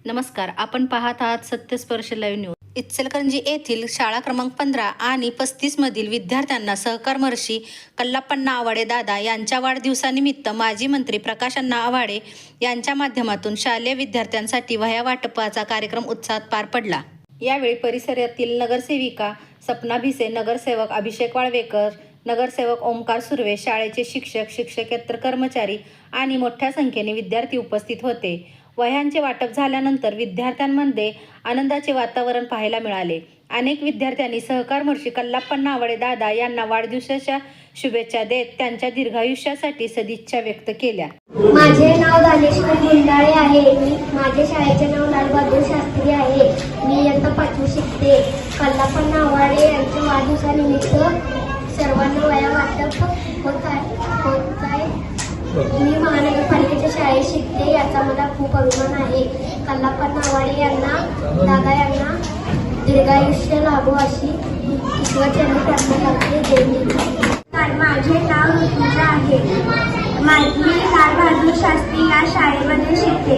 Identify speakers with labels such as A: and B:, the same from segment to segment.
A: नमस्कार, आपण पाहत आहात सत्यस्पर्श लाईव्ह न्यूज। इचलकरंजी येथील शाळा क्रमांक 15 आणि 35 मधील विद्यार्थ्यांना सहकार महर्षी कल्लाप्पा आवाडे दादा यांच्या वाढदिवसानिमित्त माजी मंत्री प्रकाश आवाडे यांच्या माध्यमातून शालेय विद्यार्थ्यांसाठी वह्या वाटपाचा कार्यक्रम उत्साहात पार पडला। यावेळी परिसरातील नगरसेविका सपना भिसे, नगरसेवक अभिषेक वाळवेकर, नगरसेवक ओमकार सुर्वे, शाळेचे शिक्षक, शिक्षकेतर कर्मचारी आणि मोठ्या संख्येने विद्यार्थी उपस्थित होते। वह्यांचे वाटप झाल्यानंतर विद्यार्थ्यांमध्ये आनंदाचे वातावरण पाहायला मिळाले। अनेक विद्यार्थ्यांनी सहकार महर्षी कल्लाप्पा आवाडे दादा यांना वाढदिवसाच्या शुभेच्छा देत त्यांच्या दीर्घायुष्यासाठी सदिच्छा व्यक्त केल्या।
B: माझे नाव दानेश्वर गुंडाळे आहे। माझ्या शाळेचे नाव लालबहादूर शास्त्री आहे। मी इयत्ता 5वी शिकते। कल्लाप्पा आवाडे यांच्या वाढदिवसानिमित्त सर्वांना वह्या वाटप होत आहे। मी महानगरपालिकेच्या शाळेत शिकते, याचा मला खूप अभिमान आहे। कल्लाप्पा आवाडे यांना, दादा यांना दीर्घायुष्य लाभो अशी ईश्वरचरणी प्रार्थना करते। जय हिंद। माझे नाव ऋतुजा आहे। मी लालबहादूर शास्त्री या शाळेमध्ये शिकते।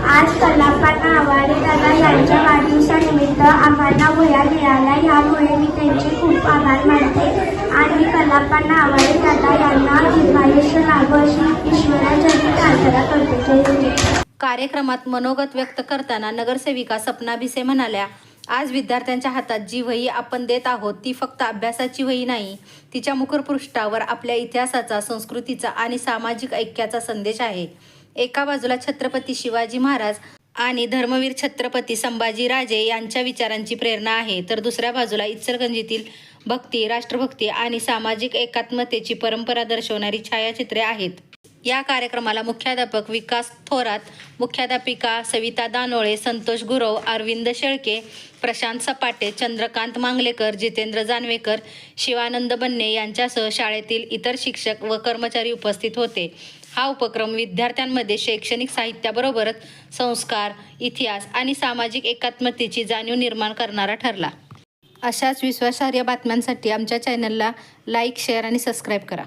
B: आज कल्लाप्पा आवाडे दादा यांच्या वाढदिवसानिमित्त आम्हाला वह्या मिळाल्या, यामुळे मी त्यांचे खूप आभार मानते आणि कल्लाप्पा आवाडे दादा यांना दीर्घायुष्य लाभो अशी ईश्वराचरणी प्रार्थना करते। जय हिंद।
A: कार्यक्रमात मनोगत व्यक्त करताना नगरसेविका सपना भिसे म्हणाल्या, आज विद्यार्थ्यांच्या हातात जी वही आपण देत आहोत ती फक्त अभ्यासाची वही नाही, तिच्या मुखपृष्ठावर आपल्या इतिहासाचा, संस्कृतीचा आणि सामाजिक ऐक्याचा संदेश आहे। एका बाजूला छत्रपती शिवाजी महाराज आणि धर्मवीर छत्रपती संभाजीराजे यांच्या विचारांची प्रेरणा आहे, तर दुसऱ्या बाजूला इचलकरंजीतील भक्ती, राष्ट्रभक्ती आणि सामाजिक एकात्मतेची परंपरा दर्शवणारी छायाचित्रे आहेत। या कार्यक्रमाला मुख्याध्यापक विकास थोरात, मुख्याध्यापिका सविता दानोळे, संतोष गुरव, अरविंद शेळके, प्रशांत सपाटे, चंद्रकांत मांगलेकर, जितेंद्र जानवेकर, शिवानंद बन्ने यांच्यासह शाळेतील इतर शिक्षक व कर्मचारी उपस्थित होते। हा उपक्रम विद्यार्थ्यांमध्ये शैक्षणिक साहित्याबरोबरच संस्कार, इतिहास आणि सामाजिक एकात्मतेची जाणीव निर्माण करणारा ठरला। अशाच विश्वासार्ह बातम्यांसाठी आमच्या चॅनलला लाईक, शेअर आणि सबस्क्राईब करा।